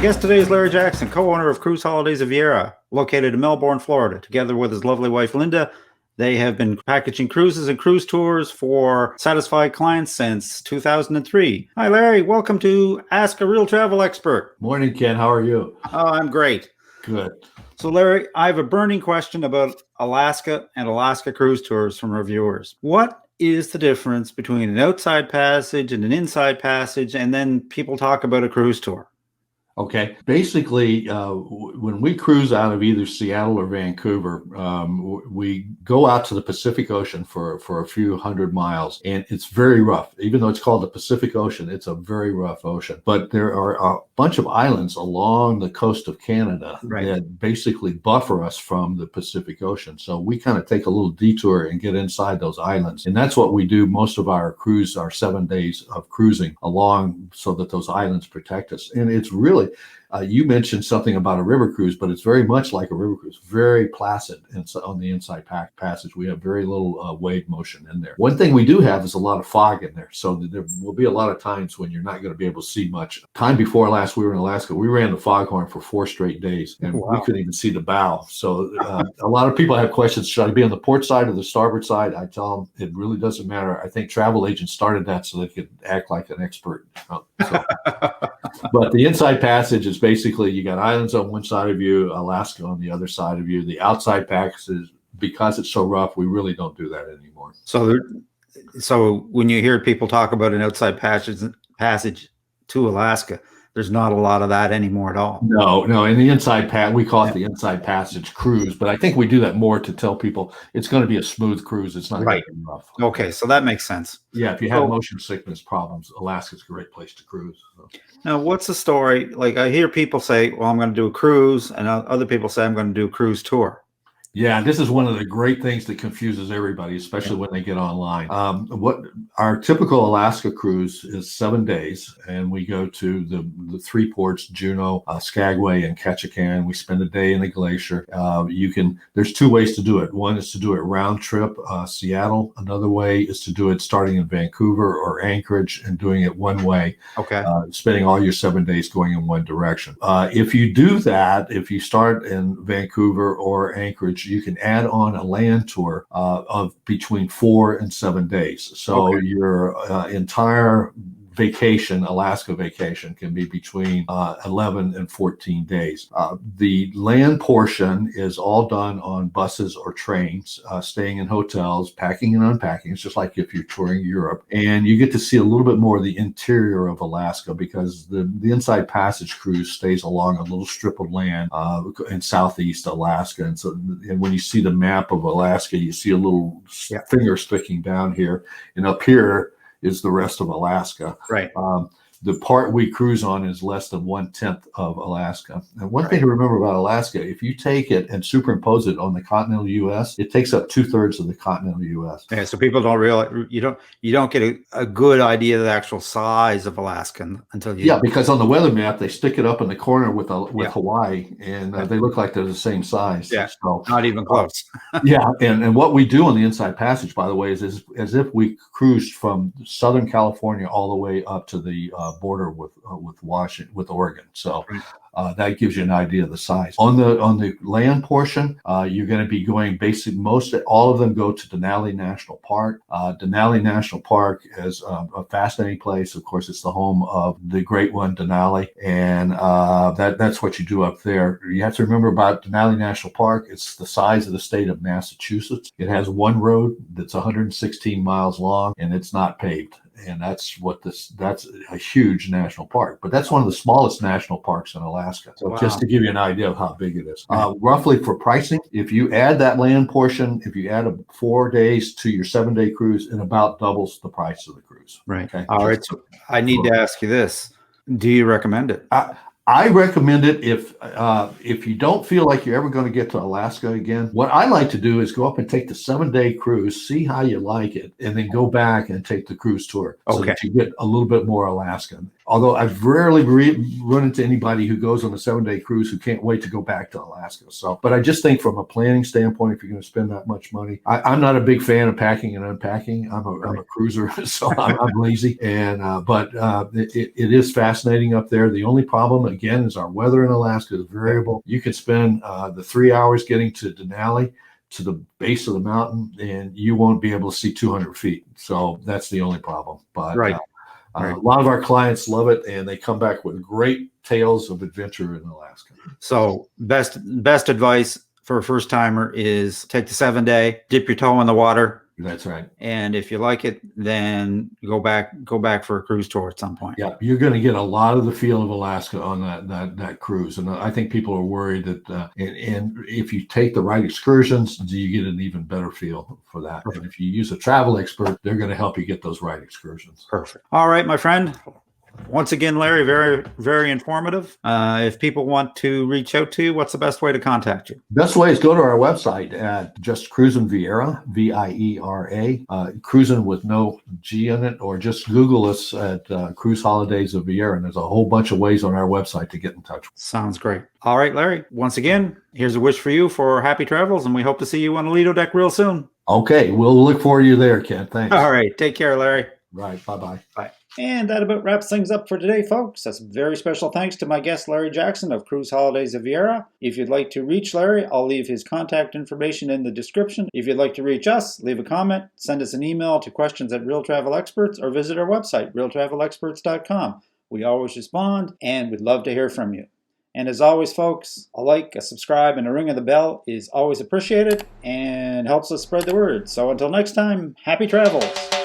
guest today is Larry Jackson, co-owner of Cruise Holidays of Viera, located in Melbourne, Florida. Together with his lovely wife, Linda, they have been packaging cruises and cruise tours for satisfied clients since 2003. Hi, Larry. Welcome to Ask a Real Travel Expert. Morning, Ken. How are you? Oh, I'm great. Good. So, Larry, I have a burning question about Alaska and Alaska cruise tours from our viewers. What is the difference between an outside passage and an inside passage? And then people talk about a cruise tour. Okay. Basically, when we cruise out of either Seattle or Vancouver, we go out to the Pacific Ocean for a few hundred miles, and it's very rough. Even though it's called the Pacific Ocean, it's a very rough ocean. But there are a bunch of islands along the coast of Canada that basically buffer us from the Pacific Ocean. So we kind of take a little detour and get inside those islands. And that's what we do most of our cruise, our 7 days of cruising along, so that those islands protect us. And it's really, you mentioned something about a river cruise, but it's very much like a river cruise, very placid. And so on the inside passage, we have very little wave motion in there. One thing we do have is a lot of fog in there. So there will be a lot of times when you're not going to be able to see much. Time before last, we were in Alaska, we ran the foghorn for 4 straight days, and we couldn't even see the bow. So a lot of people have questions. Should I be on the port side or the starboard side? I tell them it really doesn't matter. I think travel agents started that so they could act like an expert. But the inside passage is basically, you got islands on one side of you, Alaska on the other side of you. The passage is, because it's so rough, we really don't do that anymore. So when you hear people talk about an outside passage to Alaska, there's not a lot of that anymore at all. No. In the inside we call it the inside passage cruise, but I think we do that more to tell people it's going to be a smooth cruise. It's not going to be rough. Okay, so that makes sense. Yeah, if you have motion sickness problems, Alaska's a great place to cruise. So. Now, what's the story? Like, I hear people say, well, I'm going to do a cruise, and other people say I'm going to do a cruise tour. Yeah, this is one of the great things that confuses everybody, especially when they get online. What our typical Alaska cruise is 7 days, and we go to the 3 ports: Juneau, Skagway, and Ketchikan. We spend a day in the glacier. There's 2 ways to do it. One is to do it round trip, Seattle. Another way is to do it starting in Vancouver or Anchorage and doing it one way. Okay. Spending all your 7 days going in one direction. If you do that, if you start in Vancouver or Anchorage, you can add on a land tour of between 4 and 7 days. So your entire vacation, Alaska vacation, can be between 11 and 14 days. The land portion is all done on buses or trains, staying in hotels, packing and unpacking. It's just like if you're touring Europe. And you get to see a little bit more of the interior of Alaska, because the inside passage cruise stays along a little strip of land in southeast Alaska. And when you see the map of Alaska, you see a little finger sticking down here, and up here is the rest of Alaska. Right. The part we cruise on is less than 1/10 of Alaska. And one thing to remember about Alaska, if you take it and superimpose it on the continental U.S., it takes up 2/3 of the continental U.S. Yeah, so people don't realize, you don't get a good idea of the actual size of Alaska until you. Yeah, because on the weather map they stick it up in the corner with Hawaii, and they look like they're the same size. Yeah, so, not even close. And what we do on the inside passage, by the way, is as if we cruised from Southern California all the way up to the border with Washington, with Oregon. So that gives you an idea of the size. On the land portion, you're going to be going all of them go to Denali National Park. Denali National Park is a fascinating place. Of course, it's the home of the great one, Denali, and that's what you do up there. You have to remember about Denali National Park. It's the size of the state of Massachusetts. It has one road that's 116 miles long, and it's not paved. And that's a huge national park, but that's one of the smallest national parks in Alaska. So just to give you an idea of how big it is. Roughly for pricing, if you add that land portion, if you add 4 days to your 7-day cruise, it about doubles the price of the cruise. Right. Okay. All right. So I need to ask you this. Do you recommend it? I recommend it if you don't feel like you're ever going to get to Alaska again. What I like to do is go up and take the 7-day cruise, see how you like it, and then go back and take the cruise tour so that you get a little bit more Alaskan. Although I've rarely run into anybody who goes on a 7-day cruise who can't wait to go back to Alaska. So, but I just think from a planning standpoint, if you're going to spend that much money, I'm not a big fan of packing and unpacking. I'm a cruiser, so I'm lazy. And but it is fascinating up there. The only problem, again, is our weather in Alaska is variable. You could spend the 3 hours getting to Denali, to the base of the mountain, and you won't be able to see 200 feet. So that's the only problem. But Right. a lot of our clients love it, and they come back with great tales of adventure in Alaska. So best advice for a first timer is take the 7-day, dip your toe in the water. That's right. And if you like it, then go back for a cruise tour at some point. Yeah, you're going to get a lot of the feel of Alaska on that cruise, and I think people are worried that and if you take the right excursions, you get an even better feel for that. Perfect. And if you use a travel expert, they're going to help you get those right excursions. Perfect. All right, my friend. Once again, Larry, very, very informative. If people want to reach out to you, what's the best way to contact you? Best way is go to our website at just Cruisin' Viera, Viera, Cruisin' with no G in it, or just Google us at Cruise Holidays of Viera, and there's a whole bunch of ways on our website to get in touch. Sounds great. All right, Larry, once again, here's a wish for you for happy travels, and we hope to see you on the Lido deck real soon. Okay, we'll look forward to you there, Ken. Thanks. All right, take care, Larry. Right, bye-bye. Bye. And that about wraps things up for today, folks. That's a very special thanks to my guest, Larry Jackson of Cruise Holidays of Viera. If you'd like to reach Larry, I'll leave his contact information in the description. If you'd like to reach us, leave a comment, send us an email to questions@realtravelexperts, or visit our website, realtravelexperts.com. We always respond, and we'd love to hear from you. And as always, folks, a like, a subscribe, and a ring of the bell is always appreciated and helps us spread the word. So until next time, happy travels.